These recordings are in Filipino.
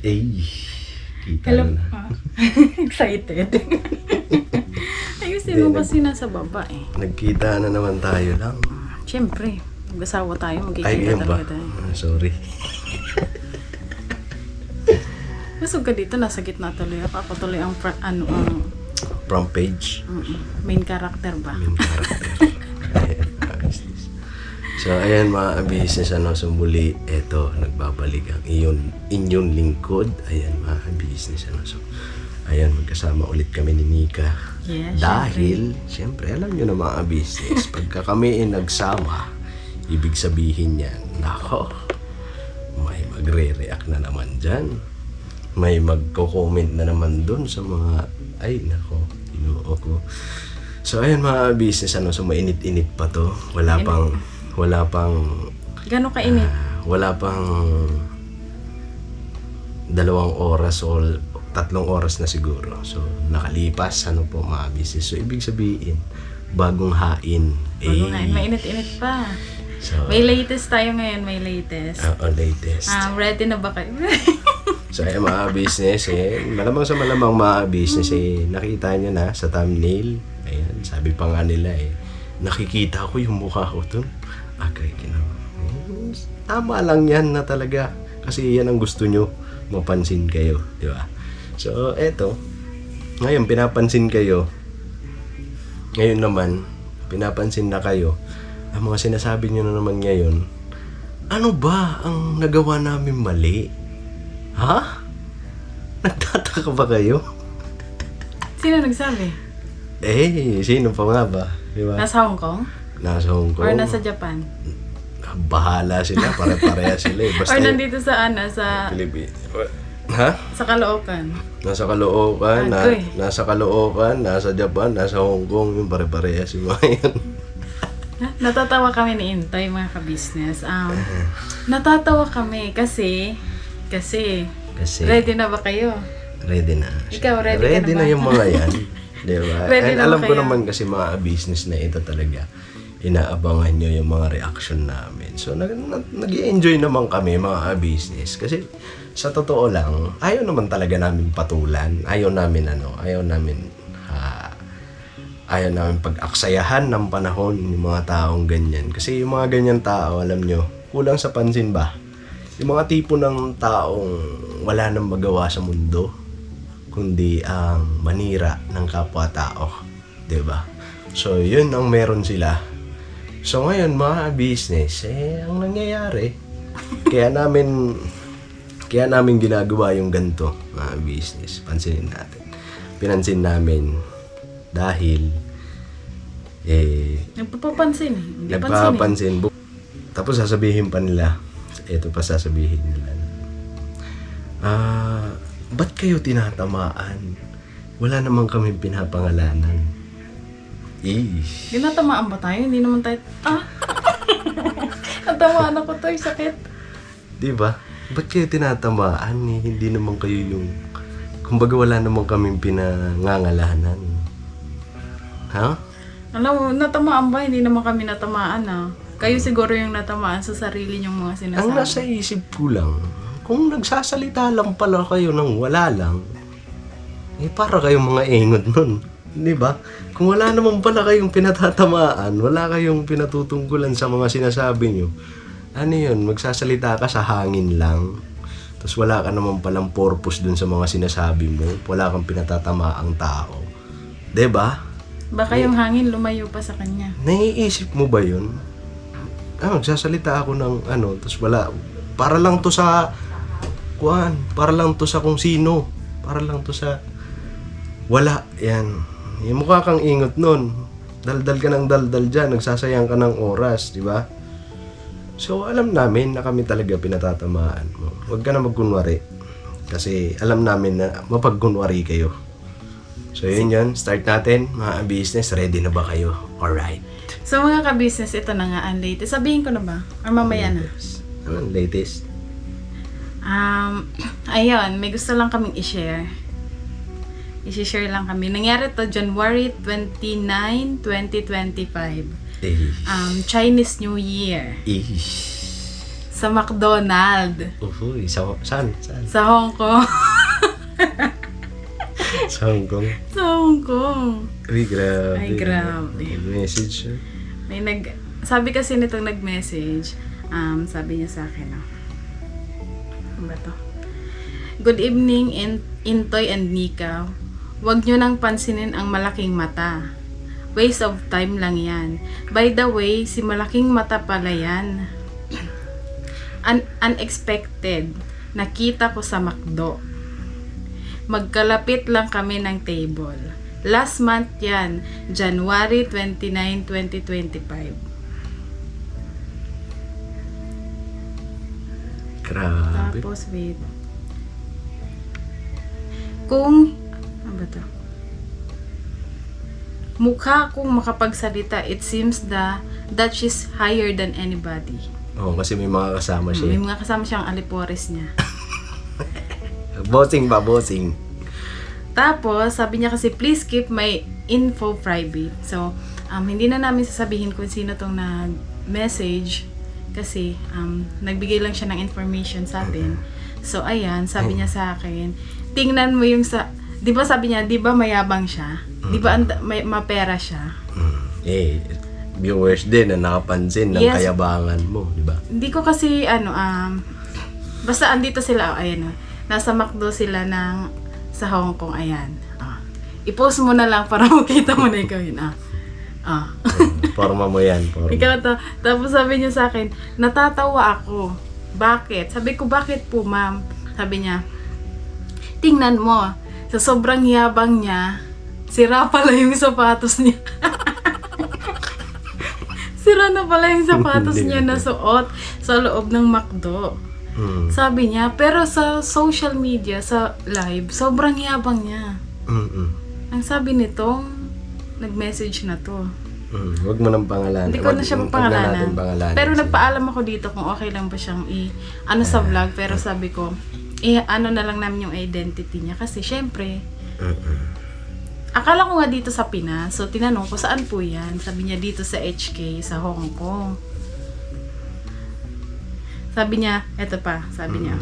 Eh, kita Hello. na. Excited. Ayusin mo kasi nasa baba eh. Nagkita na naman tayo lang. Siyempre, mag-asawa tayo, Ay, magkikita yun ba? talaga tayo. Sorry. Busog ka dito, nasa gitna tuloy ako. Ako tuloy ang Front page. main character ba? Main character. Ayan, ayos this. So, ayan mga business, so muli, eto, nagbabalik ang inyong lingkod. Ayan mga business, so, ayan, magkasama ulit kami ni Nika. Yes, Dahil, siyempre, alam nyo na mga business, pagka kami nagsama, ibig sabihin yan, nako, may magre-react na naman dyan. May magko-comment na naman dun sa mga, ay, nako, inuo ko. So, ayan mga business, so mainit-init pa to. Wala pang, Gano'n kainit? wala pang 2 oras o 3 oras na siguro. So, nakalipas, po mga business. So, ibig sabihin, bagong hain. Bago nga, mainit-init pa. So, May latest tayo ngayon, may latest. latest. Ready na ba kayo? So, ayan mga business, malamang sa malamang mga business, nakita nyo na sa thumbnail. Ayan, sabi pa nga nila, nakikita ko yung mukha ko dun. Okay, tama lang yan na talaga. Kasi yan ang gusto nyo, mapansin kayo, di ba? So, eto, ngayon pinapansin kayo. Ngayon naman, pinapansin na kayo. Ang mga sinasabi nyo na naman ngayon, ano ba ang nagawa namin mali? Ha? Nagtataka ba kayo? Sino nagsabi? Sino pa nga ba? Di ba? Nasa Hong Kong? Nasa Hong Kong. Or nasa Japan? Bahala sila, pare-pareha sila Basta Or nandito sa sa Pilipinas. Ha? sa Caloocan? Nasa Caloocan, Agoy. nasa Caloocan, nasa Japan, nasa Hong Kong, yung pare-pareha si mga yan. Natatawa kami ni Intoy, mga ka-business. Natatawa kami kasi Kasi, ready na ba kayo? ready na. Ikaw, ready ka Ready na na ba? yung mga yan. Di ba? Ready And na ba alam ko kayo? naman kasi mga business na ito talaga, inaabangan nyo yung mga reaction namin. So, nag-i-enjoy naman kami mga business. Kasi, sa totoo lang, ayaw naman talaga namin patulan. Ayaw namin pag-aksayahan ng panahon yung mga taong ganyan. Kasi yung mga ganyan tao, alam nyo, kulang sa pansin ba? Yung mga tipo ng taong wala nang magawa sa mundo, kundi ang manira ng kapwa-tao. 'Di ba? So, yun ang meron sila. So, ngayon, mga business, ang nangyayari, kaya namin ginagawa yung ganito, mga business. Pinansin namin dahil Nagpapapansin eh. Hindi pansin eh. nagpapansin. Tapos sasabihin pa nila, sasabihin nila, ba't kayo tinatamaan? Wala naman kami pinapangalanan. Dinatamaan ba tayo? Hindi naman tayo... Natamaan ako to, sakit. Di ba? Ba't kayo tinatamaan? Hindi naman kayo yung... Kumbaga wala naman kaming pinangangalanan. Ha? Alam mo, natamaan ba? Hindi naman kami natamaan Kayo siguro yung natamaan sa sarili niyong mga sinasabi. Ang nasa isip ko lang, kung nagsasalita lang pala kayo ng wala lang, para kayong mga engot nun. Di ba? Kung wala naman pala kayong pinatatamaan, wala kayong pinatutungkulan sa mga sinasabi nyo, ano yun, magsasalita ka sa hangin lang. Tapos wala ka naman palang purpose dun sa mga sinasabi mo. Wala kang pinatatamaang tao. Di ba? Baka yung hangin lumayo pa sa kanya. Naiisip mo ba yun? Magsasalita ako ng tapos wala. Para lang to sa para lang to sa kung sino. Para lang to sa wala. Yan. Yung mukha kang ingot nun. Daldal ka ng daldal dyan. Nagsasayang ka ng oras. Di ba? So, alam namin na kami talaga pinatatamaan mo. Huwag ka na magkunwari. Kasi alam namin na mapagkunwari kayo. So, yun yun. Start natin. Mga business, ready na ba kayo? Alright. So mga ka-business, ito na nga ang latest. Sabihin ko na ba? Or mamaya na? Anong latest? Ayun, may gusto lang kaming i-share. I-share lang kami. Nangyari to January 29, 2025. Chinese New Year. sa McDonald's. Uy, saan? Sa Hong Kong. Sa Hong Kong. Sa Hong Kong. Uy, grabe. Ay, grabe. Message siya. Sabi kasi nitong nag-message, sabi niya sa akin, ano ba to? Good evening, Intoy and Nika. Huwag nyo nang pansinin ang malaking mata. Waste of time lang yan. By the way, si malaking mata pala yan. Unexpected. Nakita ko sa McDo. Magkalapit lang kami ng table. Last month yan, January 29, 2025. Grabe. Tapos, wait. Kung, ano ba to? Mukha kong makapagsalita, it seems that she's higher than anybody. Oo, kasi may mga kasama siya. May mga kasama siyang alipores niya. Bossing ba? Bossing. Tapos, sabi niya kasi, please keep my info private. So, hindi na namin sasabihin kung sino tong nag-message kasi nagbigay lang siya ng information sa atin. So, ayan, sabi niya sa akin, tingnan mo yung di ba sabi niya, di ba mayabang siya? Di ba may mapera siya? Viewers din na nakapansin ng Yes. kayabangan mo, di ba? Hindi ko kasi, basta andito sila, ayan, nasa McDo sila sa Hong Kong, ayan. I-post mo na lang para makita mo na ikaw yun, Forma mo yan. Forma. Ikaw to. Tapos sabi niya sa akin, natatawa ako. Bakit? Sabi ko, bakit po ma'am? Sabi niya, tingnan mo, sa sobrang yabang niya, sira pala yung sapatos niya. Sira na pala yung sapatos niya na suot sa loob ng McDo. Sabi niya, pero sa social media, sa live, sobrang yabang niya. Ang sabi nitong nag-message na to. Huwag mo nang pangalanan. Hindi ko na siya pangalanan. Pero kasi nagpaalam ako dito kung okay lang ba siyang sa vlog. Pero sabi ko, ano na lang namin yung identity niya. Kasi syempre, akala ko nga dito sa Pinas. So tinanong ko, saan po yan? Sabi niya dito sa HK, sa Hong Kong. Sabi niya, eto pa, sabi niya.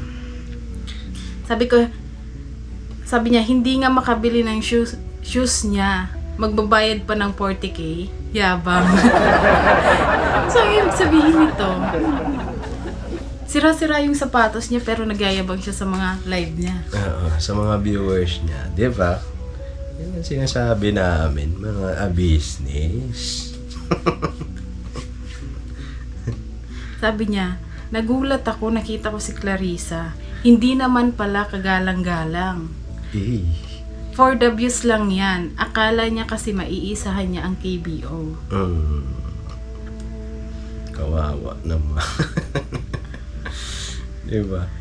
Sabi niya, hindi nga makabili ng shoes niya. Magbabayad pa ng 40K. Yabang. So, yung sabihin nito, sira-sira yung sapatos niya pero nagyayabang siya sa mga live niya. Sa mga viewers niya. Di ba? Yan ang sinasabi namin, mga business. Sabi niya, nagulat ako, nakita ko si Clarissa. Hindi naman pala kagalang-galang. For the views lang yan. Akala niya kasi maiisahan niya ang KBO. Kawawa naman. Diba?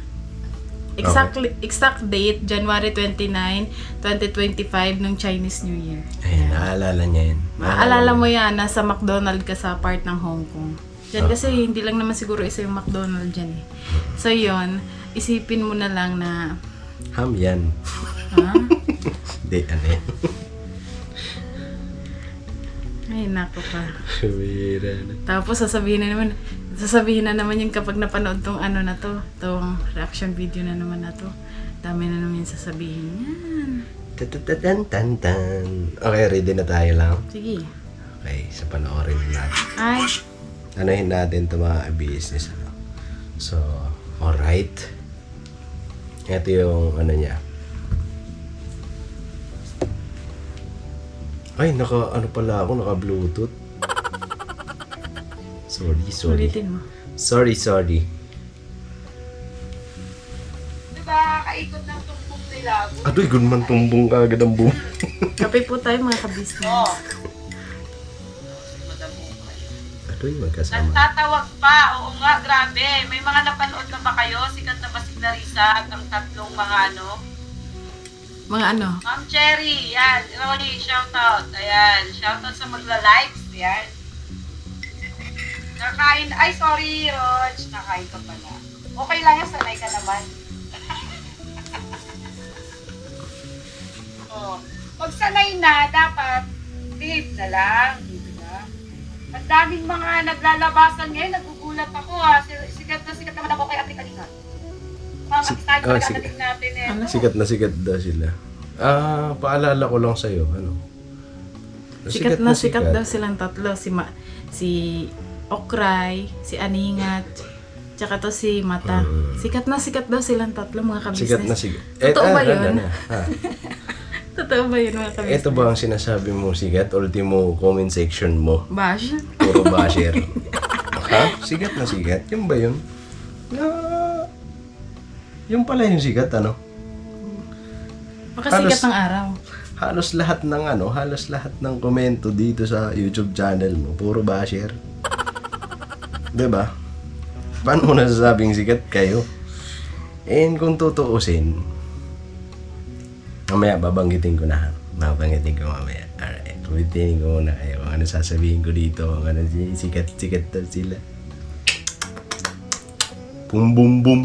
Exact date, January 29, 2025, nung Chinese New Year. Ay, naalala niya yan. Maalala mo yan, nasa McDonald's ka sa part ng Hong Kong. Diyan kasi hindi lang naman siguro isa yung McDonald's dyan eh. So yun, isipin mo na lang na... Ham yan. Ha? Hindi, ano yan? Ay, nako pa. Bira na. Tapos sasabihin na naman yung kapag napanood tong tong reaction video na naman na to. Dami na naman yung sasabihin yan. Tan. Okay, ready na tayo lang. Sige. Okay, sa panoorin natin. Ay, Anahin natin ito mga business. So, alright. Ito yung niya. Ay, pala ako, naka-Bluetooth. Sorry. ulitin mo. Sorry. Diba, kaikot ng tumpong nila. Adoy, good man tumbong ka agad ang boom. Kape po tayo mga kabisnes. Oh. Adoy, magkasama. Nagtatawag pa. Oo nga, grabe. May mga napanood na ba kayo? Sikat na ba si Clarissa at ang tatlong mga Mga ano? Ma'am Cherry, yan. Ronnie, shoutout. Ayan, shoutout sa magla-likes. Yan. Nakain. Ay, sorry, Rog. Nakain ka pala. Okay lang yan, sanay ka naman. Oh. Pag sanay na, dapat behave na lang. Diba? Ang daming mga naglalabasan ngayon, nagugulat ako ha. Si sikat naman ako kay Ate Kalinga. Tayo oh, pagkakating natin eh. Ano? Sikat na sikat daw sila. Paalala ko lang sa'yo, ano? Sikat na sikat daw silang tatlo. Si Okray, si Aningat, tsaka to si Mata. Sikat na sikat daw silang tatlo, mga kabisnes. Sikat na sikat. Totoo ba yun? Ha? Totoo ba yun, mga kabisnes? Ito ba ang sinasabi mo sikat? Ultimo comment section mo. Bash? Puro basher. Ha? Sikat na sikat? Yun ba yun? Yung pala yung sikat, ano? Baka sikat ng araw. Halos lahat ng komento dito sa YouTube channel mo, puro basher. 'Di ba? Paano mo nasasabing sikat kayo? And kung tutuusin, mamaya babanggitin ko na. Babanggitin ko mamaya. Alright, ulitin ko muna kayo. Ano sasabihin ko dito? Ano sikat daw sila. Boom boom boom.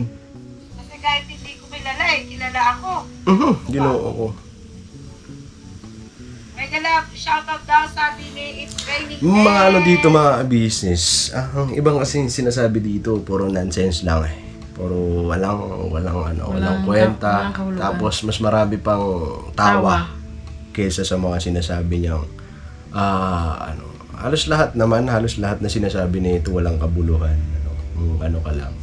Kasi kahit hindi ko kilala kilala ako. Ginoo ko. May dala, shoutout daw sabi ni It's Raining Yung mga ano dito mga business, ang ibang kasi sinasabi dito, puro nonsense lang eh. Puro walang kwenta. walang kahulugan. Tapos mas marami pang tawa kaysa sa mga sinasabi niyang halos lahat na sinasabi nito walang kabuluhan. Ano ka lang.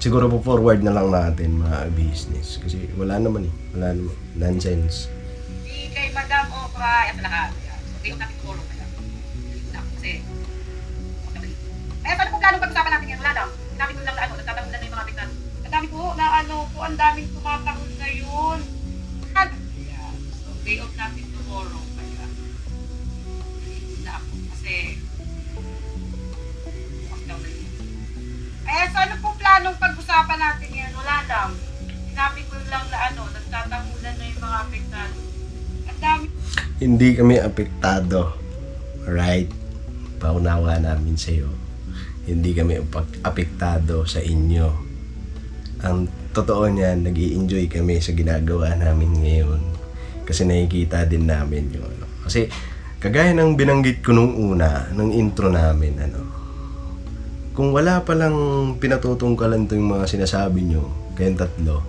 Siguro po forward na lang natin mga business kasi wala naman nonsense. Di kay Madam Okra, yan talaga. So, kayo natin tulong kaya. Kasi, paano kung planong pag-usapan natin yan? Wala lang. Ang dami ko lang na nagtatahulan na yung mga bigtan. Ang dami ko na ang daming tumatahol ngayon. Yeah. So, day off natin tomorrow. Kaya, na ako. Kasi, so ano pong planong pag-usapan natin yan? Wala lang. Sinabi ko lang na nagtatahulan na yung mga apektado. Ang dami. Hindi kami apektado. Alright? Paunawa namin sa iyo. Hindi kami apektado sa inyo. Ang totoo niyan, nag-i-enjoy kami sa ginagawa namin ngayon. Kasi nakikita din namin yun. Kasi kagaya ng binanggit ko nung una, nung intro namin, kung wala palang pinatutungkalan to yung mga sinasabi nyo, kayong tatlo,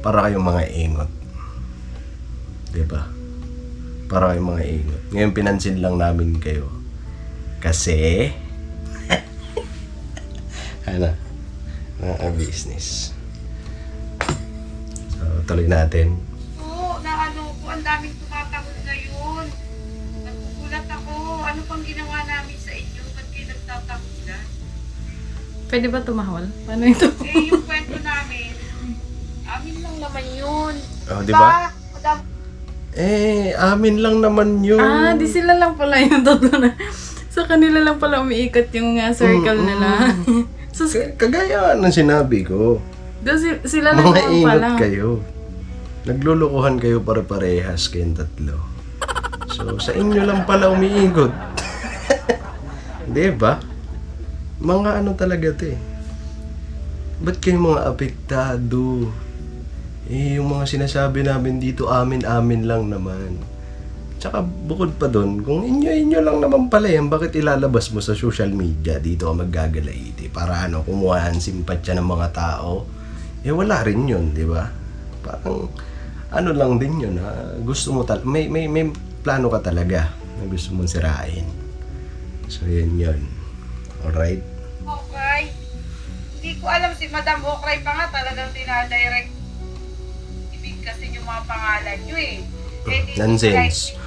para kayong mga ingot. Diba? Para kayong mga ingot. Ngayon pinansin lang namin kayo. Kasi, mga business. So, tuloy natin. Oo, na ang daming tumatahol ngayon. Nagkukulat ako. Ano pang ginawa namin sa inyo? Ba't kayo nagtatahulan? Pwede ba tumahol? Paano ito? Yung kwento namin, amin lang naman yun. Oh, di ba? Madam, Amin lang naman yun. Di sila lang pala yung tatlo na. Sa kanila lang pala umiikot yung circle nila. So, Kagaya ng sinabi ko. sila lang Mga naman ingot pala. kayo. Naglulukuhan kayo pare-parehas kayong tatlo. So, sa inyo lang pala umiikot. Di ba? Mga talaga to eh. Ba't kayo mga apektado? Yung mga sinasabi namin dito, amin-amin lang naman. Tsaka bukod pa doon, kung inyo lang naman pala yan, bakit ilalabas mo sa social media dito ka maggagalaiti? Para kumuha ang simpatya ng mga tao? Wala rin yun, di ba? Parang, lang din yun, gusto mo may plano ka talaga na gusto mong sirain. So, yun. Alright? okay. Hindi ko alam si Madam Okray pa nga talagang dinadirect. Ibig kasi yung mga pangalan nyo eh. Nonsense.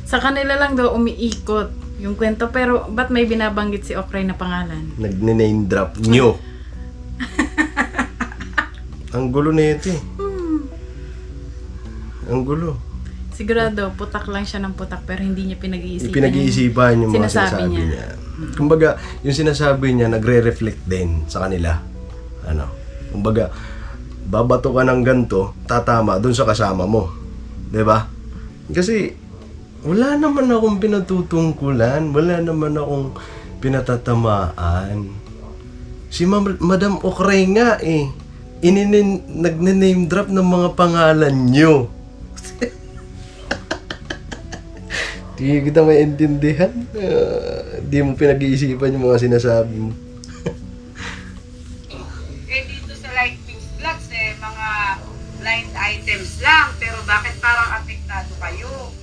Sa kanila lang daw umiikot yung kwento. Pero ba't may binabanggit si Okray na pangalan? Nag-name drop nyo. Ang gulo na ito eh. Ang gulo. Sigurado, putak lang siya ng putak pero hindi niya pinag-iisipan. Pinag-iisipan yung mga sinasabi sinasabi niya. Kumbaga, yung sinasabi niya nagre-reflect din sa kanila. Kumbaga, babato ka ng ganito, tatama dun sa kasama mo. 'Di ba? Kasi wala naman akong pinatutungkulan, wala naman akong pinatatamaan. Si Madam Okray nga eh, nag-name drop ng mga pangalan nyo. Hindi kita maintindihan. Di mo pinag-iisipan yung mga sinasabi mo. Eh dito sa Light Mix Vlogs mga blind items lang. Pero bakit parang apektado kayo?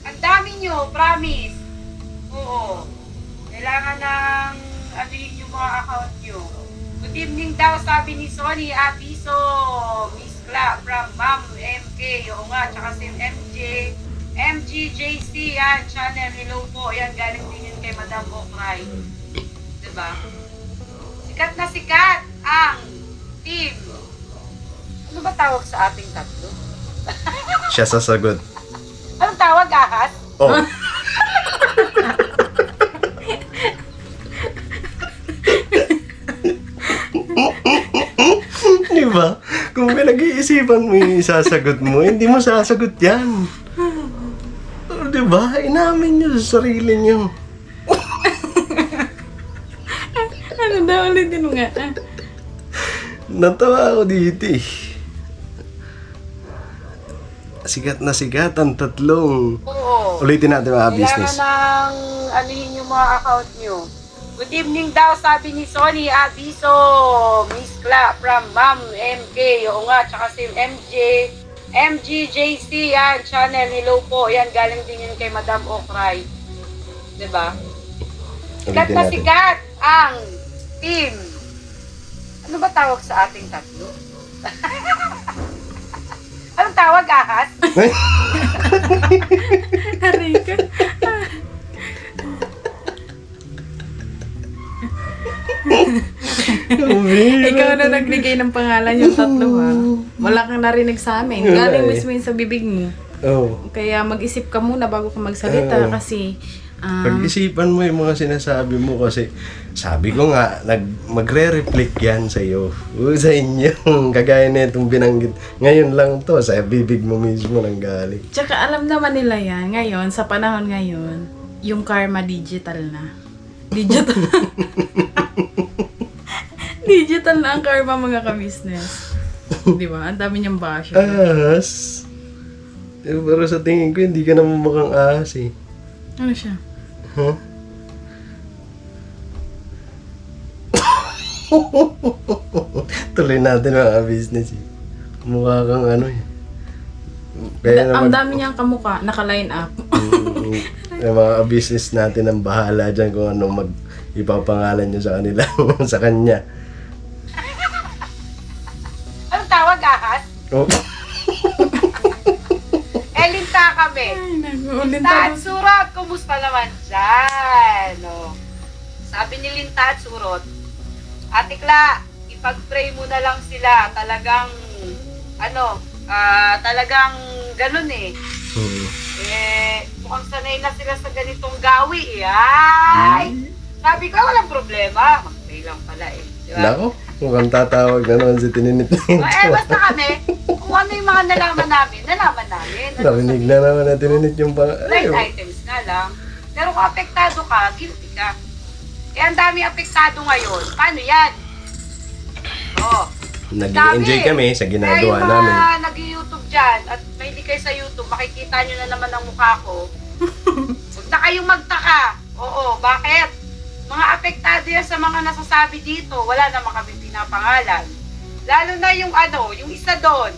Ang dami nyo, promise. Oo. Kailangan ng anuhin yung mga account nyo. Good evening daw, sabi ni Sonny Abiso. Miss Cla from Ma'am MK. Oo nga, tsaka si MJ. MGJC, yan, channel. Hello po. Yan, galing din yun kay Madam Okray. Diba? Sikat na sikat ang team. Ano ba tawag sa ating tatlo? Siya sasagot. Anong tawag, ahas? Oh. Di ba? Kung pinag-iisipan mo yung isasagot mo, hindi mo sasagot yan. Di ba? Inamin nyo sa sarili nyo. Ano daw, ulitin mo nga. Natawa ako dito eh. Sikat na sikat ang tatlong. Oo. Ulitin natin mga Kailangan business. ng anuhin yung mga account nyo. Good evening daw, sabi ni Sonny Abiso. Miss Cla from Ma'am MK. Oo nga, tsaka si MJ. MGJC, yan, channel. Hello po. Yan, galing din yun kay Madam Okray. Diba? Sikat Ulitin na natin. sikat ang team. Ano ba tawag sa ating tatlo? Anong tawag, ahas? Aray ka. Ikaw na nagbigay ng pangalan yung tatlo ha. Wala kang narinig sa amin. Galing mismo yun sa bibig mo. Oh. Kaya mag-isip ka muna bago ka magsalita Oo. kasi Pag-isipan mo yung mga sinasabi mo kasi sabi ko nga, magre-reflect yan sa'yo. O sa inyo, kagaya na itong binanggit. Ngayon lang to, sa bibig mo mismo nang galing. tsaka alam naman nila yan ngayon, sa panahon ngayon, yung karma digital na. Digital. Digital na ang karma mga ka-business. Di ba? Ang dami niyang basyo. Ahas. Pero sa tingin ko, hindi ka naman mukhang ahas eh. Ano siya? Huh? Tuloy natin mga business eh. Mukha kang ano eh. Ang dami niyang kamuka, naka-line up. Yung mga business natin ang bahala dyan kung ano ipapangalan nyo sa kanila, sa kanya. Anong tawag, ahas? Oh. Linta kami. Ay, nag-uulit Linta at Surot, kumusta naman dyan? No? Sabi ni Linta at Surot, Ate Kla, ipag-pray mo na lang sila. Talagang, talagang ganun eh. Mukhang sanay na sila sa ganitong gawi eh. Ay! Sabi ko, walang problema. Mag-pray lang pala eh. Di ba? Nako, mukhang tatawag na naman si Tininit. Basta kami, kung ano yung mga nalaman namin. Narinig na naman na Tininit yung Light items nga lang. Pero kung apektado ka, guilty ka. Eh, ang dami apektado ngayon. Paano yan? Oh. Nag-enjoy kami sa ginagawa Kaya namin. yung mga nag-YouTube dyan, at may hindi kayo sa YouTube, makikita nyo na naman ang mukha ko. Huwag na kayong magtaka. Oo, bakit? Mga apektado yan sa mga nasasabi dito. Wala naman kami pinapangalan. Lalo na yung yung isa doon.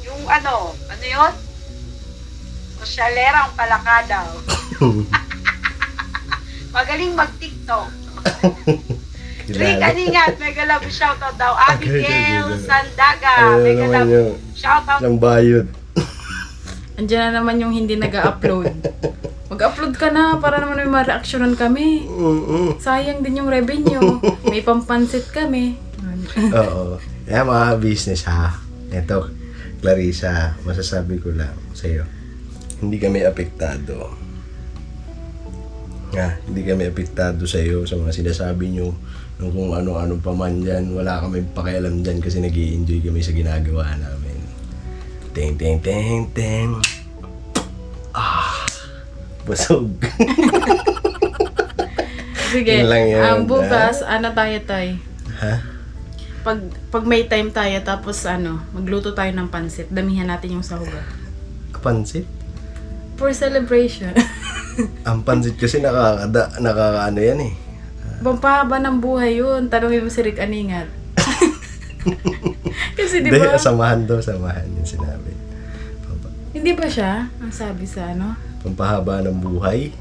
Yung ano yun? Sosyalera ang palakadaw. Magaling mag-TikTok. Rick Aningat, mega love shoutout daw. Abigail Sandaga, mega love shoutout. Ang bayod. Andiyan na naman yung hindi nag-upload. Mag-upload ka na para naman may ma-reactionan kami. Sayang din yung revenue. May pampansit kami. Oo. Kaya mga business ha. Ito, Clarissa, masasabi ko lang sa'yo. Hindi kami apektado. Hindi kami apektado sa'yo sa mga sinasabi nyo. Kung ano-ano pa man dyan. Wala kami pakialam dyan kasi nag-i-enjoy kami sa ginagawa namin. Ting, ting, ting, ting. Busog. Sige, Yun lang yun, bukas, tayo, Tay? Ha? Pag may time tayo, tapos magluto tayo ng pansit, damihan natin yung sahuga. Pansit? For celebration. Ang pansit kasi nakakaano yan eh. Pampahaba ng buhay yun. Tanungin mo si Rick Aningat. Kasi di Hindi, ba? samahan yung sinabi. Hindi ba siya ang sabi sa ano? Pampahaba ng buhay.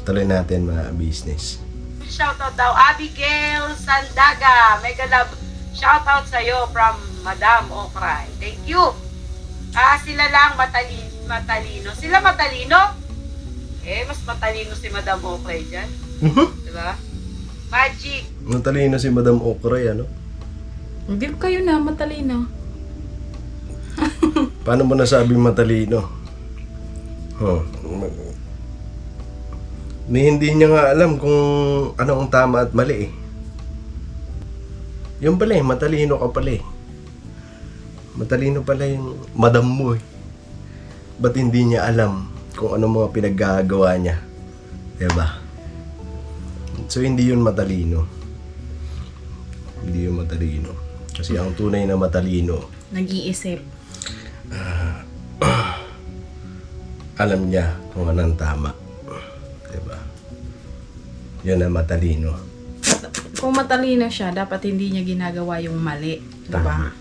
Tuloy natin mga business. Shoutout daw, Abigail Sandaga. Mega love. Shoutout sa'yo from Madam Okray. Thank you. Sila lang matalino. Sila matalino? Mas matalino si Madam Okray dyan. Diba? Magic. Matalino si Madam Okray, ano? Hindi kayo na matalino. Paano mo nasabing matalino? Hindi niya nga alam kung ano ang tama at mali eh. Yung pala eh, matalino ka pala eh. Matalino pala yung madam mo eh. Ba't hindi niya alam kung ano mga pinaggagawa niya? Diba? So hindi yun matalino. Hindi yun matalino. Kasi ang tunay na matalino, Nag-iisip. alam niya kung anong tama. Diba? Yun ang matalino. Kung matalino siya, dapat hindi niya ginagawa yung mali. Diba? Tama.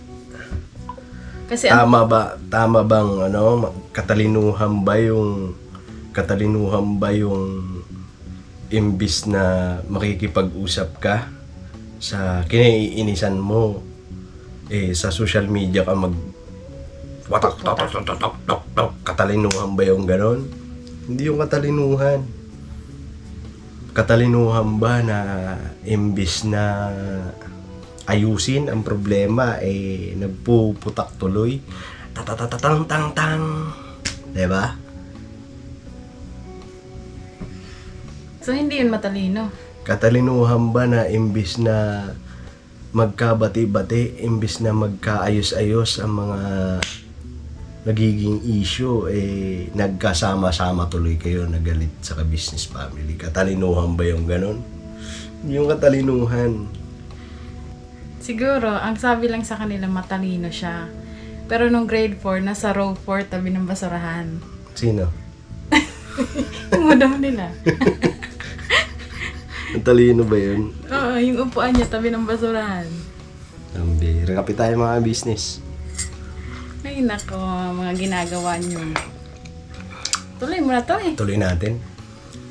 Kasi Tama bang katalinuhan ba yung imbis na makikipag-usap ka sa kinaiinisan mo sa social media ka katalinuhan ba yung ganon? Hindi yung katalinuhan. Katalinuhan ba na imbis na ayusin ang problema nagpuputak tuloy, tang. Diba? So, hindi yun matalino. Katalinuhan ba na imbis na magkabati-bati, imbis na magkaayos-ayos ang mga nagiging issue, nagkasama-sama tuloy kayo, nagalit sa ka-business family. Katalinuhan ba yung ganon? Yung katalinuhan. Siguro, ang sabi lang sa kanila, matalino siya. Pero nung grade 4, nasa row 4, tabi ng basurahan. Sino? Yung madam nila. Ang talino ba yun? Oo, yung upuan niya, tabi ng basurahan. Ang bira. Kapit tayo mga business. Ay, nako, mga ginagawa niyo. Tuloy mo na to eh. Tuloy natin.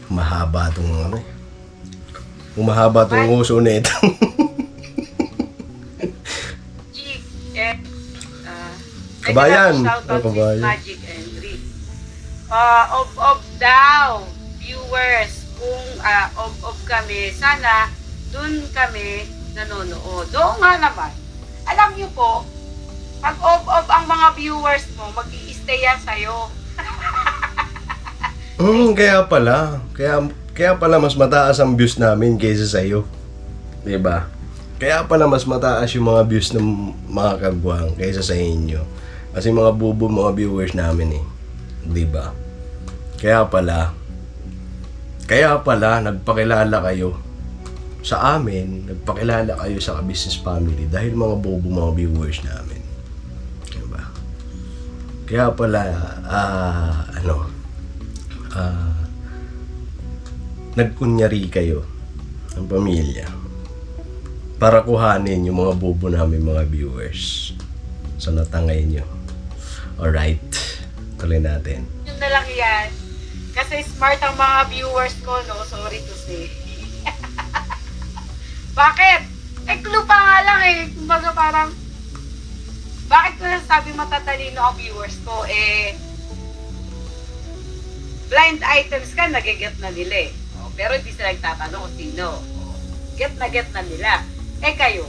Mahaba itong Umahaba itong uso na ito. Magic. Kabayan. Shoutout Kabayan. si Magic and Rick. Of daw, viewers, kung of kami, sana dun kami nanonood. Doon nga naman. Alam niyo po, pag of ang mga viewers mo, mag-i-stay yan sa'yo. Kaya pala. Kaya pala mas mataas ang views namin kaysa sa iyo. 'Di ba? Kaya pala mas mataas yung mga views ng mga kagwang kaysa sa inyo. Kasi mga bubo mga viewers namin eh. 'Di ba? Kaya pala nagpakilala kayo sa amin, nagpakilala kayo sa business family dahil mga bobo mga viewers namin. 'Di ba? Kaya pala nagkunyari kayo ng pamilya para kuhanin yung mga bobo namin mga viewers. So natangay nyo. Alright, tuloy natin. Yun na lang yan. Kasi smart ang mga viewers ko, no? Sorry to say. Bakit? Clue pa nga lang eh. Kumbaga parang, bakit ko nasabi matatalino ang viewers ko? Blind items ka, nagiget na nila eh. Pero hindi sila nagtatanong kung sino. Get na nila. Kayo,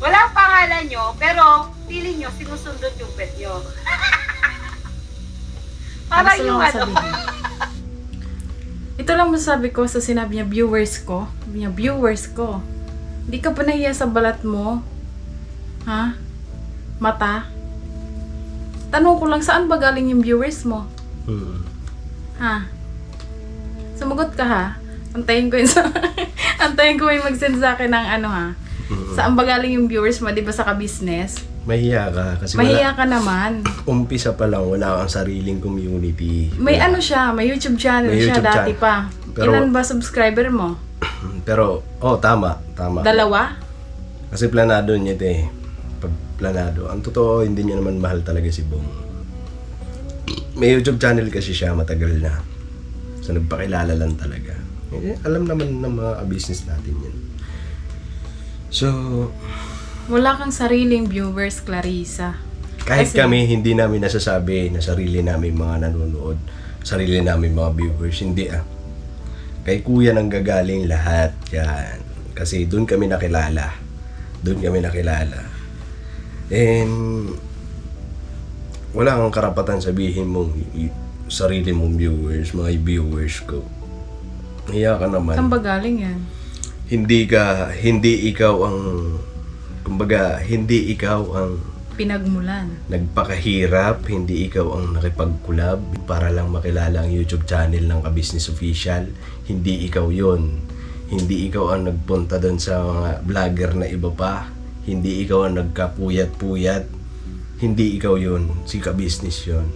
walang pangalan nyo, pero feeling nyo, sinusundot yung pet nyo. Para Gusto yung lang sabihin. Ito lang masasabi ko sa sinabi niya, viewers ko. Sabi niya, viewers ko. Hindi ka pa nahiya sa balat mo? Ha? Mata? Tanong ko lang, saan ba galing yung viewers mo? Ha? Sumagot ka ha? Antayin ko yung mag-send sa akin ng ano ha? Saan ba galing yung viewers mo? Di ba sa ka-business? Mahiya ka kasi Mahiya ka naman. umpisa pa lang wala kang sariling community. May Wala. ano siya, may YouTube channel May siya YouTube dati channel. pa. Pero- Ilan ba subscriber mo? Pero, tama. 2? Kasi planado niya ito eh. Pag planado. Ang totoo, hindi niya naman mahal talaga si Bong. May YouTube channel kasi siya, matagal na. So, nagpakilala lang talaga. Alam naman ng mga business natin yan. So, Wala kang sariling viewers, Clarissa. kahit Kasi- kami, hindi namin nasasabi na sarili namin mga nanonood, sarili namin mga viewers. Hindi Kay kuya nang gagaling lahat yan. Kasi doon kami nakilala. And wala kang karapatan sabihin mong sarili mong viewers, mga viewers ko. Hiya ka naman. Saan ba galing yan? Hindi ikaw ang, kumbaga, hindi ikaw ang Pinagmulan. nagpakahirap, hindi ikaw ang nakipag-collab para lang makilala ang YouTube channel ng Ka-Business Official. Hindi ikaw yon. Hindi ikaw ang nagpunta doon sa mga vlogger na iba pa. Hindi ikaw ang nagkapuyat-puyat. Hindi ikaw yon. Si Ka-Business yon.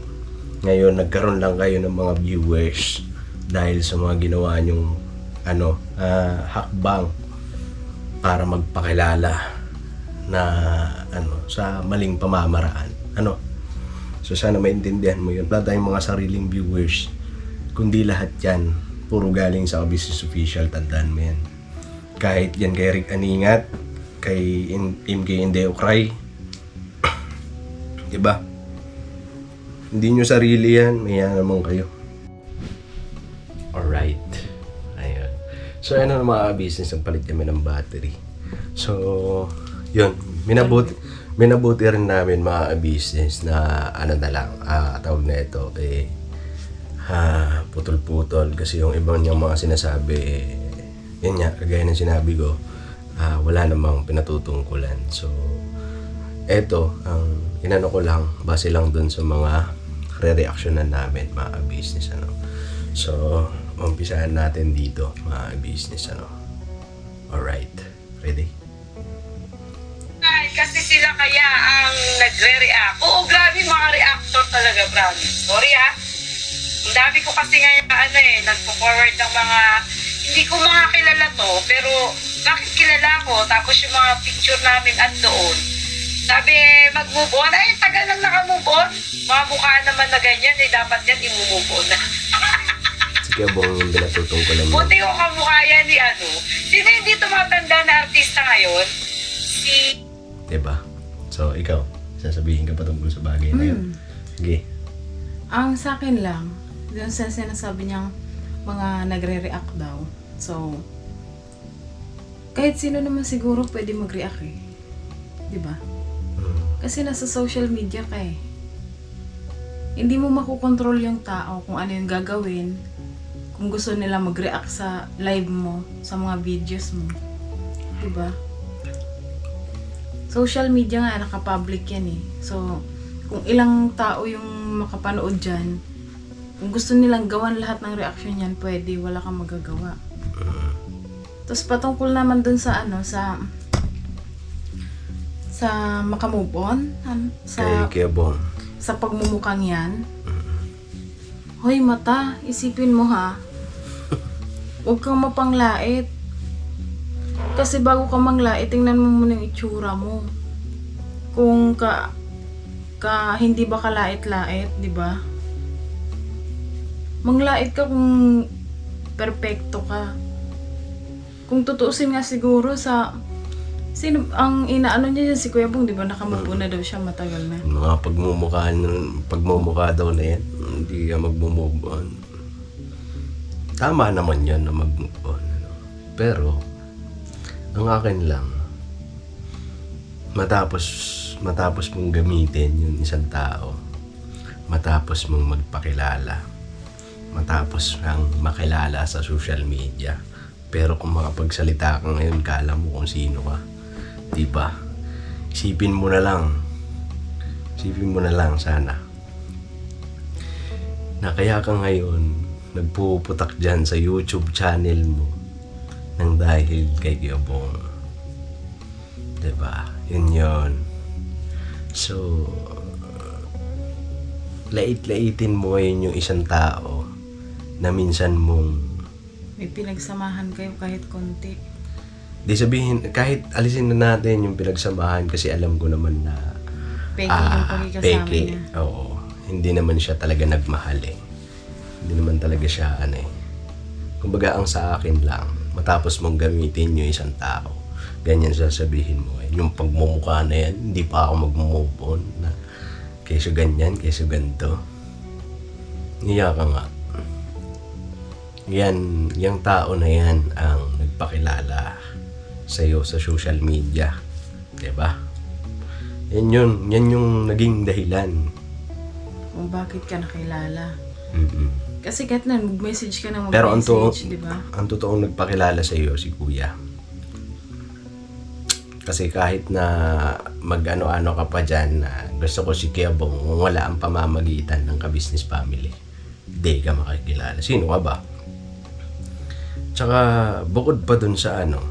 Ngayon, nagkaroon lang kayo ng mga viewers dahil sa mga ginawa nyong hakbang para magpakilala na sa maling pamamaraan. So sana maintindihan mo yun. Wala tayong mga sariling viewers, kundi lahat yan puro galing sa Ka-Business Official. Tandaan mo yan. Kahit yan kay Rick Aningat, kay MK Indeo Cry, diba? Hindi nyo sarili yan, maya naman kayo. Alright. Ayun. So ano ng mga business, nagpalit kami ng battery. So, yun. Minabuti rin namin mga business na tawag na ito putol-putol. Kasi yung ibang niyang mga sinasabi, yun nga, kagaya ng sinabi ko, wala namang pinatutungkulan. So, eto, ang inano ko lang, base lang dun sa mga re-reactionan namin mga business. So, umpisahan natin dito mga business. Alright, ready? Ay, kasi sila kaya ang nagre-react. Oo, grabe mga reactor talaga, promise. Sorry ang dami ko kasi ngayon nagpo-forward ng mga, hindi ko mga kilala to, pero bakit kilala ko? Tapos yung mga picture namin at doon. Sabi, mag-move on. Ay, tagal lang naka-move on. Mga mukha naman na ganyan, dapat yan i-move on na. Sige, Bong, yung pinatutungkulan mo. Buti ko kamukha yan ni Sino hindi tumatanda na artista ngayon? Si... Diba? So, ikaw, sasabihin ka pa tungkol sa bagay na yun. Sige. Ang sa akin lang, dun sa sinasabi niyang mga nagre-react daw. So, kahit sino naman siguro pwede mag-react eh. Diba? Kasi nasa social media ka eh. Hindi mo makukontrol yung tao kung ano yung gagawin. Kung gusto nila mag-react sa live mo, sa mga videos mo. Diba? Social media nga, naka-public yan eh. So, kung ilang tao yung makapanood dyan, kung gusto nilang gawan lahat ng reaction yan, pwede, wala kang magagawa. Tapos patungkol naman dun sa sa makamove on, Kay Bong. sa pagmumukhang yan. Hoy mata, isipin mo ha. Huwag kang mapanglait. Kasi bago ka manglait, tingnan mo muna yung itsura mo. Kung hindi ba ka lait-lait, di ba? Manglait ka kung perpekto ka. Kung tutuusin nga siguro sa sino ang inaano niya dyan, si Kuya Bong, di ba nakamupo na daw siya matagal na. Mga pagmumukha daw na yan, hindi ka mag-move on. Tama naman yan na mag-move on. Pero, ang akin lang, matapos mong gamitin yung isang tao, matapos mong magpakilala, matapos kang makilala sa social media, pero kung makapagsalita ka ngayon, kala mo kung sino ka. Diba? Isipin mo na lang sana na kaya ka ngayon nagpuputak dyan sa YouTube channel mo nang dahil kay Kuya Bong. Diba? Yun. So, lait-laitin mo ngayon yung isang tao na minsan mong May pinagsamahan kayo kahit konti. di sabihin, kahit alisin na natin yung pinagsamahan kasi alam ko naman na Peke yung pagkikasama peke. niya. Oo. Hindi naman siya talaga nagmahal eh. Hindi naman talaga siya ano eh. Kumbaga ang sa akin lang, matapos mong gamitin yung isang tao, ganyan sasabihin mo eh. Yung pagmumukha na yan, hindi pa ako mag-move on na keso ganyan, keso ganito. Niya ka nga. Yan, yung tao na yan ang nagpakilala sa'yo sa social media. Diba? Yan yung naging dahilan. Kung bakit ka nakilala. Mm-mm. Kasi kahit na mag-message ka na Pero mag-message, di ba? ang totoong nagpakilala sa iyo si Kuya. Kasi kahit na mag-ano-ano ka pa dyan, na gusto ko si Kuya Bong, wala ang pamamagitan ng ka-business family. Hindi ka makikilala. Sino ka ba? Tsaka bukod pa dun sa ano,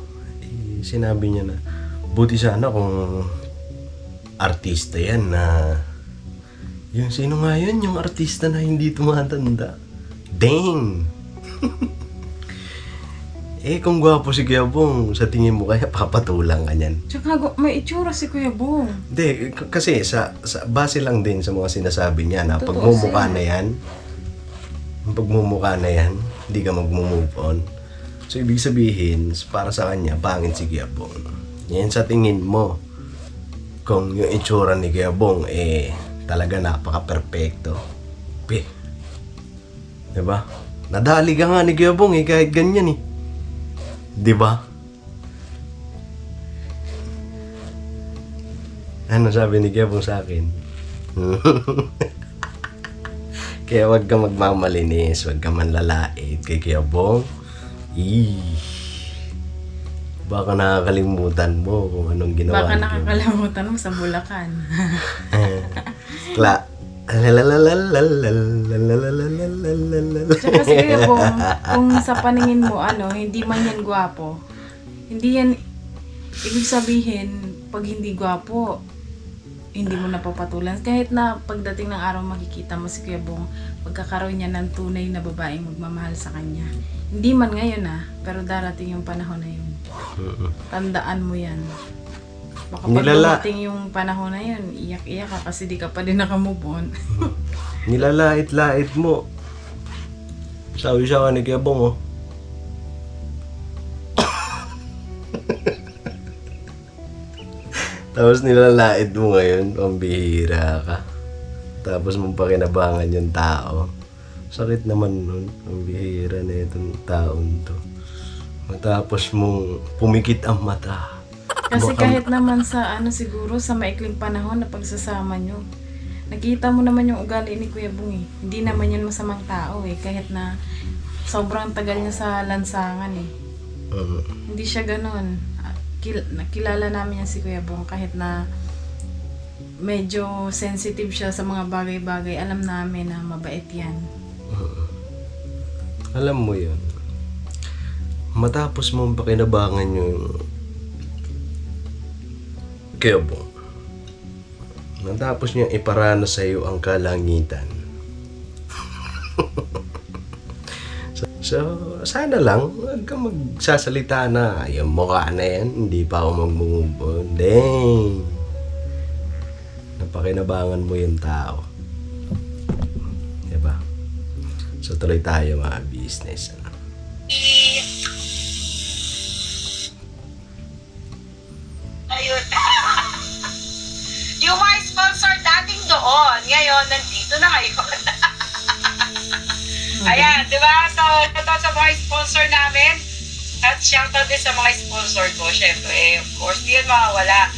sinabi niya na buti sana kung artista yan na yung sino nga yun, yung artista na hindi tumatanda. Dang! Kung gwapo si Kuya Bong, sa tingin mo kaya papatulang ka niyan? Tsaka may itsura si Kuya Bong. Hindi, kasi sa base lang din sa mga sinasabi niya na Totoo pagmumukha siya. na yan, ang pagmumukha na yan, hindi ka mag-move on. So, ibig sabihin, para sa kanya, pangit si Kuya Bong. Yan sa tingin mo. Kung yung itsura ni Kuya Bong, talaga napaka-perfecto. Diba? Nadali ka nga ni Kuya Bong kahit ganyan eh. Diba? Ano sabi ni Kuya Bong sa akin? Kaya wag ka magmamalinis, wag ka manlalait kay Kuya Bong. Baka nakakalimutan mo kung anong ginawa Baka ni Kuya Bong. nakakalimutan mo sa Bulacan. Kla. Tsaka si Kuya Bong, kung sa paningin mo, hindi man yan gwapo, hindi yan, ibig sabihin, pag hindi gwapo, hindi mo napapatulan. Kahit na pagdating ng araw makikita mo si Kuya Bong, pagkakaroon niya ng tunay na babaeng magmamahal sa kanya. Hindi man ngayon pero darating yung panahon na yun. Tandaan mo yan. Baka pag dumating yung panahon na yun, iyak-iyak ka kasi di ka pa din nakamove on. Nilalait-lait mo. Sabi siya ka ni Kuya Bong, oh. Tapos nilalait mo ngayon, pambihira ka. Tapos mong pakinabangan yung tao. Sakit naman nun, pambihira na itong taon to. Matapos mong pumikit ang mata. Kasi kahit naman sa siguro sa maikling panahon na pagsasama nyo, nakita mo naman yung ugali ni Kuya Bong eh. Hindi naman yan masamang tao eh. Kahit na sobrang tagal niya sa lansangan eh. Hindi siya ganon. Nakilala namin yan si Kuya Bong kahit na medyo sensitive siya sa mga bagay-bagay. Alam namin na mabait yan. Alam mo yun. Matapos mong pakinabangan yung Kuya Bong, matapos niyang iparana sa iyo ang kalangitan. So, sana lang, huwag kang magsasalita na, yung mukha na yan, hindi pa ako mag-move on. Dang! Napakinabangan mo yung tao. Diba? So, tuloy tayo mga business. Ayun. Yung mga sponsor dating doon, ngayon, nandito na ngayon. Ayan, di ba? So, ito sa mga sponsor namin. At shoutout din sa mga sponsor ko. Siyempre, of course, di yan mawawala.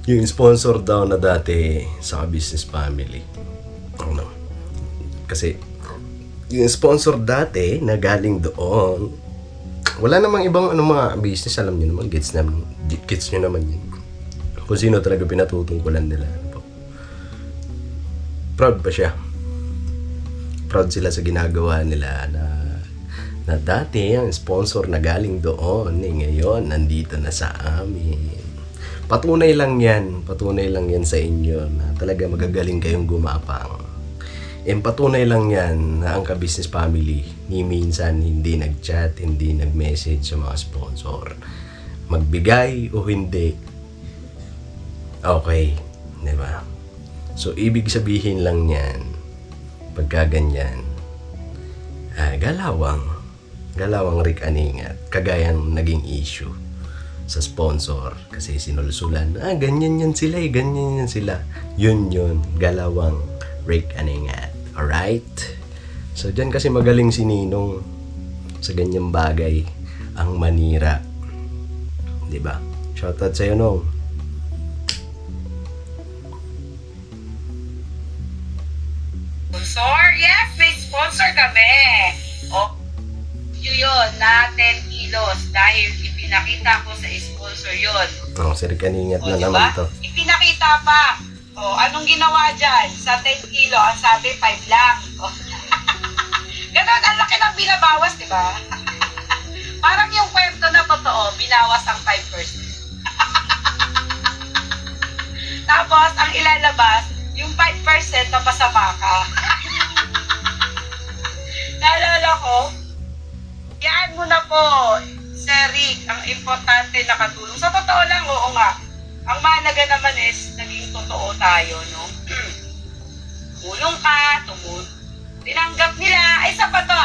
Yung sponsor daw na dati sa business family. Ano? Kasi, yung sponsor dati na galing doon, wala namang ibang mga business, alam nyo naman, gets nyo naman yun. Kung sino talaga pinatutungkulan nila. Proud pa siya. Proud sila sa ginagawa nila na dati ang sponsor na galing doon, ngayon nandito na sa amin. patunay lang yan sa inyo na talaga magagaling kayong gumapang. And patunay lang yan na ang ka-business family ni minsan hindi nag-chat, hindi nag-message sa mga sponsor. Magbigay o hindi, okay, di ba? So, ibig sabihin lang yan, pagka ganyan, galawang Rick Aningat, kagaya ng naging issue sa sponsor kasi sinulsulan, ganyan yan sila, ganyan yan sila. Yun, galawang Rick Aningat. Alright? So, dyan kasi magaling si Ninong sa ganyang bagay, ang manira. Diba? Shoutout sa'yo, Nong. Sponsor? Yes, may sponsor kami. O, yun, na 10 kilos dahil ipinakita ko sa sponsor yun. Si Rick Aningat O, na diba? naman to. Ipinakita pa. O, anong ginawa dyan? Sa 10 kilo, ang sabi 5 lang. O. Ganun, ang laki ng binabawas, diba? Parang yung kwento na totoo, binawas ang 5%. Tapos, ang ilalabas, yung 5% na pasama ka. Naalala ko, yan mo na po, Sir Rick, ang importante nakatulong. Sa totoo lang, oo nga. Ang mahalaga naman is, naging totoo tayo, no? Tumulong ka, tinanggap nila, ay sa pa to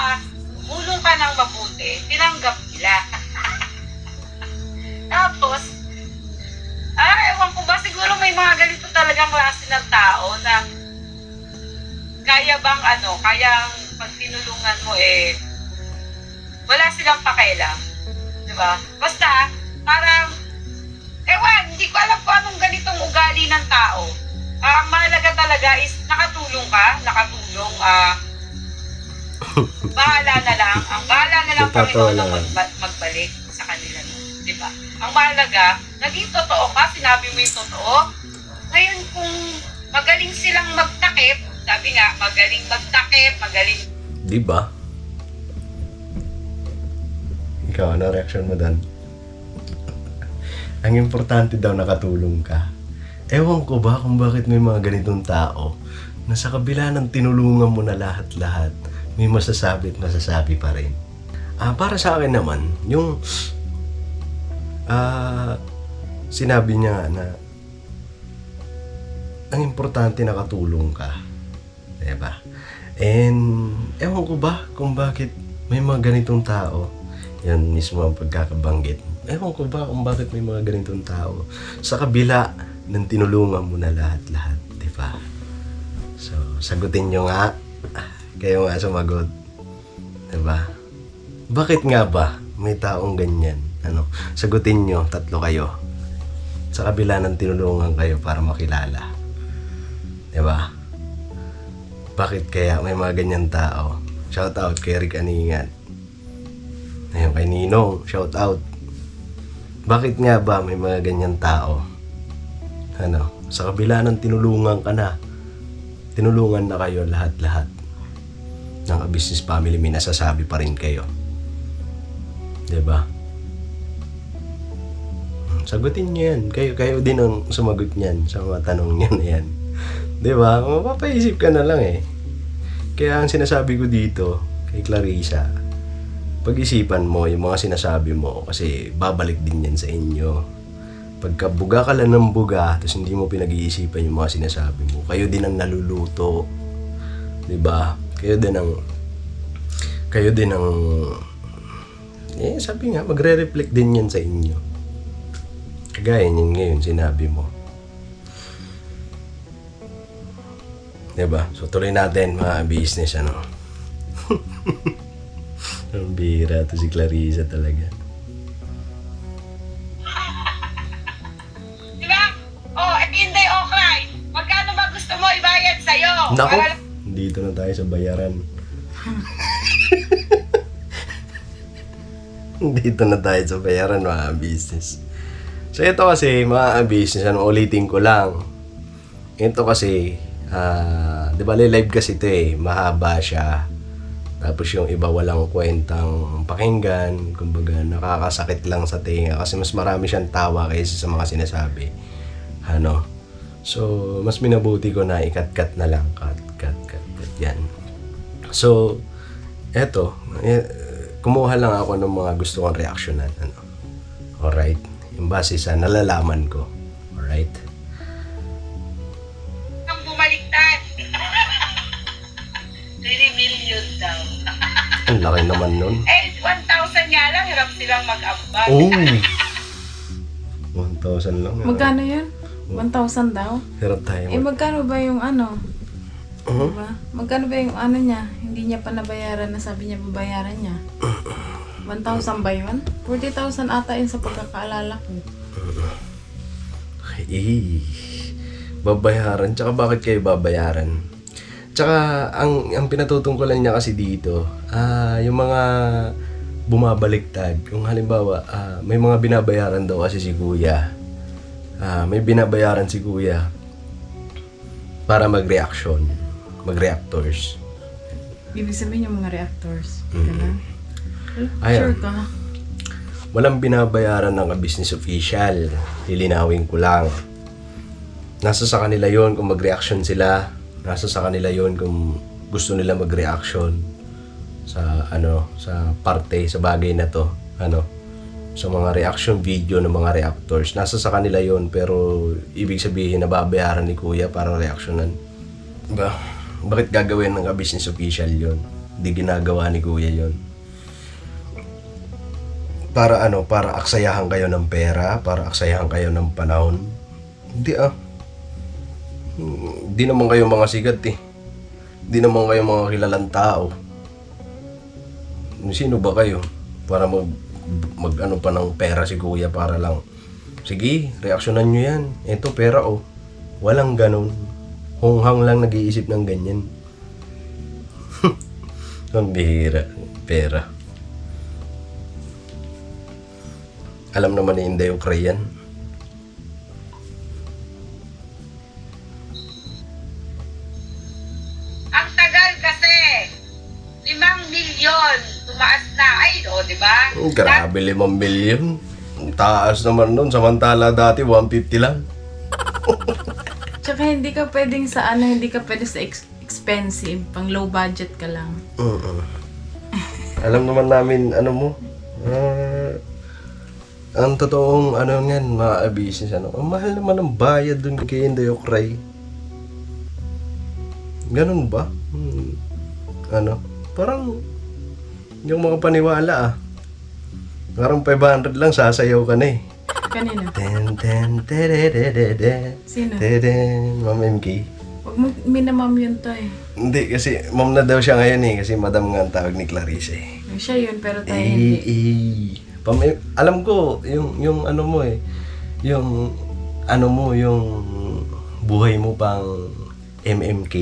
tumulong ka ng mabuti, tinanggap nila. Tapos, ewan ko ba, siguro may mga ganito talagang klase ng tao na kaya bang kayang pag tinulungan mo wala silang pakialam. Diba? Basta, parang, ewan, hindi ko alam kung anong ganitong ugali ng tao. Ang mahalaga talaga is nakatulong ka, bahala na lang, Panginoon na magbalik sa kanila. Diba? Ang mahalaga, naging totoo ka, sinabi mo yung totoo. Ngayon kung magaling silang magtakip, sabi nga, magaling magtakip, Diba? Ikaw, ano reaction mo dan? Ang importante daw nakatulong ka. Ewan ko ba kung bakit may mga ganitong tao na sa kabila ng tinulungan mo na lahat-lahat, may masasabi pa rin. Para sa akin naman, yung sinabi niya na ang importante nakatulong ka. Diba? And ewan ko ba kung bakit may mga ganitong tao. Yan mismo ang pagkakabanggit. Ewan ko ba kung bakit may mga ganitong tao sa kabila ng tinulungan mo na lahat-lahat. Diba? So, sagutin nyo nga. Kayo nga sumagot. Diba? Bakit nga ba may taong ganyan? Sagutin nyo, 3 kayo. Sa kabila ng tinulungan kayo para makilala. Diba? Bakit kaya may mga ganyan tao? Shout out kay Rick Aningat. Ayun kay Ninong, shout out. Bakit nga ba may mga ganyan tao? Sa kabila ng tinulungan ka na, tinulungan na kayo lahat-lahat ng business family, may nasasabi pa rin kayo. Diba? Sagutin nyo yan. Kayo din ang sumagot niyan sa mga tanong niya na yan. Diba? Mapapaisip ka na lang Kaya ang sinasabi ko dito kay Clarissa, pag-isipan mo yung mga sinasabi mo kasi babalik din yan sa inyo. Pagka buga ka lang ng buga tapos hindi mo pinag-iisipan yung mga sinasabi mo, kayo din ang naluluto. Diba? Kayo din ang sabi nga, magre-reflect din yan sa inyo. Kagaya niyan ngayon, sinabi mo. Diba? So, tuloy natin mga business, Ang bira to si Clarissa talaga. Diba? Inday Okray, magkano ba gusto mo ibayad sa'yo? Nako, dito na tayo sa bayaran. Dito na tayo sa bayaran, mga business. So, ito kasi, mga business, ulitin ko lang. Ito kasi, di ba live kasi ito mahaba siya. Tapos yung iba walang kwentang pakinggan, kumbaga nakakasakit lang sa tenga kasi mas marami siyang tawa kaysa sa mga sinasabi. Ano? So, mas minabuti ko na ikat-kat na lang. Cut. Yan. So, eto. Kumuha lang ako ng mga gusto kong reaksyonan. Ano? Alright? Yung base sa nalalaman ko. Alright? Ang bumaliktad. 3 million daw. Ang laki naman nun. Eh, 1,000 nga lang, hirap silang mag-ambag. Oh! 1,000 lang. Magkano yun? 1,000 daw? Hirap tayo. Magkano ba yung ano? Uh-huh. Diba? Magkano ba yung ano niya? Hindi niya pa nabayaran na sabi niya babayaran niya. 1,000 ba yun? 40,000 ata yun sa pagkakaalala ko. Babayaran. Tsaka bakit kayo babayaran? Tsaka ang pinatutungkulan niya kasi dito, yung mga bumabaliktad. Kung halimbawa, may mga binabayaran daw kasi si Kuya. May binabayaran si Kuya para mag-reactors. Ibig sabihin yung mga reactors. Ganun. Ayan. Sure ka? Walang binabayaran ng business official. Lilinawin ko lang. Nasa sa kanila yon kung mag-reaction sila. Nasa sa kanila yon kung gusto nila mag-reaction sa sa parte, sa bagay na to. Sa mga reaction video ng mga reactors. Nasa sa kanila yon pero ibig sabihin nababayaran ni Kuya para reactionan. Ba? Bakit gagawin ng business official yon? Hindi ginagawa ni Kuya yon. Para para aksayahan kayo ng pera, para aksayahan kayo ng panahon. Hindi Hindi naman kayo mga sigat eh. Hindi naman kayo mga kilalang tao. Sino ba kayo? Para mag pa ng pera si Kuya para lang. Sige, reaksyonan nyo yan. Ito pera Walang ganun. Honghang lang nag-iisip ng ganyan. Ang bihira. Pera. Alam naman ni Inday Ukraine. Ang tagal kasi. 5 milyon. Tumaas na. Ay, di ba? Grabe, 5 million. Ang taas naman nun. Samantala dati 150 lang. Tsaka hindi ka pwedeng sa hindi ka pwede sa expensive. Pang low budget ka lang. Alam naman namin, ang totoong yan, mga business, ang mahal naman ang bayad dun kay Inday Ukray. Ganun ba? Parang yung mga paniwala Parang 500 lang sasayaw ka na eh. Kanina? Sino? Ma'am MK. Huwag mo minamam yun to eh. Hindi, kasi ma'am na daw siya ngayon eh. Kasi madam nga ang tawag ni Clarice eh. Siya yun, pero tayo hindi. Alam ko, yung ano mo eh. Yung yung buhay mo pang MMK.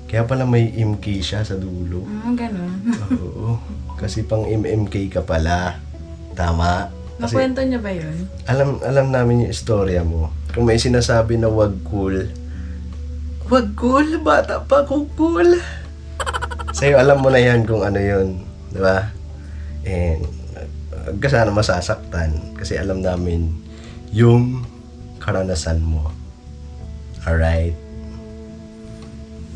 Kaya pala may MK siya sa dulo. Ganun. Oo. Kasi pang MMK ka pala. Tama. Kasi Nakwento niya ba yun? alam namin yung istorya mo. Kung may sinasabi na wag cool. Wag cool? Bata pa kung cool. Sa'yo alam mo na yan kung ano yun. Diba? And huwag ka sana masasaktan. Kasi alam namin yung karanasan mo. Alright?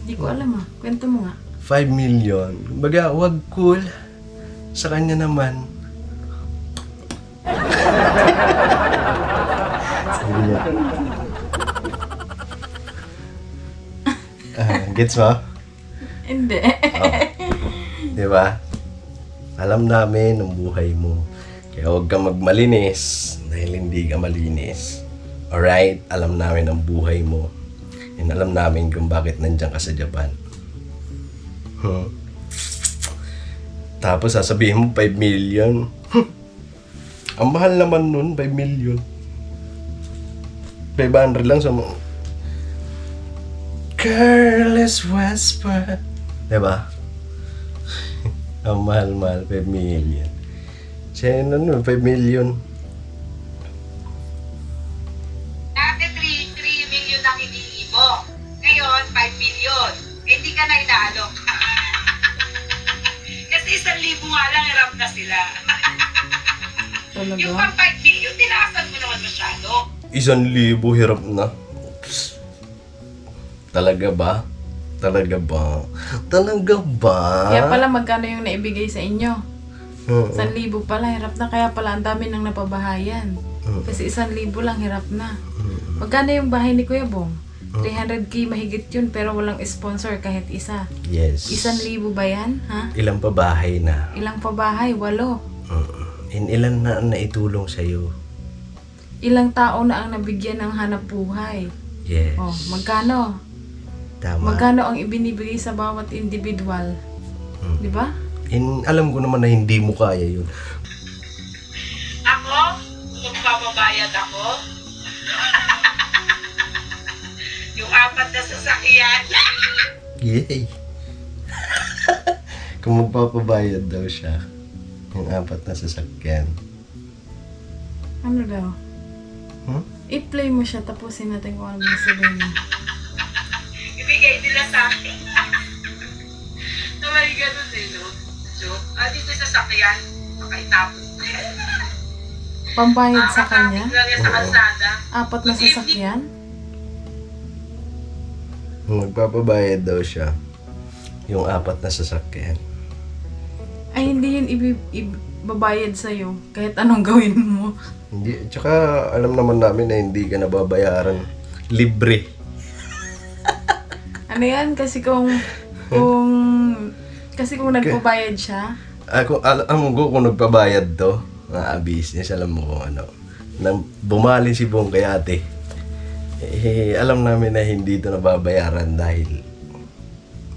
Hindi ko alam Kwento mo nga. 5 million. Baga, wag cool. Sa kanya naman. Sabi niya. Gets mo? Hindi. Diba? Alam namin ang buhay mo. Kaya huwag kang magmalinis dahil hindi ka malinis. Alright? Alam namin ang buhay mo. And alam namin kung bakit nandiyan ka sa Japan. Tapos sasabihin mo 5 million. Ang mahal naman nun, 5 million. 500 lang sa mga careless whisper. Diba? Ang mahal-mahal, 5 million. Siya nun, 5 million. Dati 3 million ang hinihingi mo. Ngayon, 5 million. Eh, di ka na inaalok. na sila. Talaga? Yung pang 5 billion, tinaasan mo naman masyado. 1,000 hirap na. Oops. Talaga ba? Talaga ba? Talaga ba? Kaya pala magkano yung naibigay sa inyo? Oo. 1,000 pala, hirap na. Kaya pala ang dami nang napabahayan. Oo. Kasi 1,000 lang, hirap na. Magkano yung bahay ni Kuya Bong? 300k mahigit yun, pero walang sponsor kahit isa. Yes. 1,000 ba yan? Ha? Ilang pa bahay na? Ilang pa bahay? 8. Ilan na ang naitulong sa'yo? Ilang tao na ang nabigyan ng hanap buhay? Yes. Oh, magkano? Tama. Magkano ang ibinibigay sa bawat individual? Di ba? Alam ko naman na hindi mo kaya yun. Ako, magpapabayad ako. Yung 4 na sasakyan. Yay! Kung magpapabayad daw siya, yung 4 na sasakyan. Ano daw? Hmm? I-play mo siya, tapusin natin kung ano yung sabihin niya. Ibigay nila sa akin. Naway ganun eh, no? Joke. Dito sa sasakyan, makaitapon. Pambayad sa kanya? Lang yan sa kalsada. 4 na sasakyan? Kung magpapabayad daw siya, yung 4 na sasakyan. Ay, hindi yun ibabayad sa'yo. Kahit anong gawin mo. Hindi, tsaka alam naman namin na hindi ka nababayaran. Libre. Ano yan? Kasi kung nagpabayad siya, Alam ko kung nagpabayad to, mga business, alam mo kung ano. Nang bumali si Bong kay ate, alam namin na hindi ito nababayaran dahil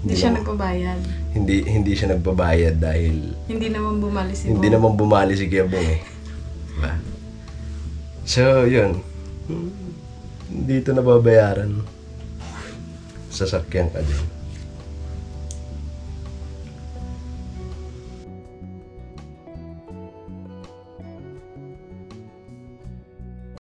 hindi siya nagpabayad. hindi siya nagbabayad dahil Hindi naman bumali si hindi Bo. naman bumali si Kuya Bong eh. Diba? So, yun. Hindi ito nababayaran. Sasakyan ka din.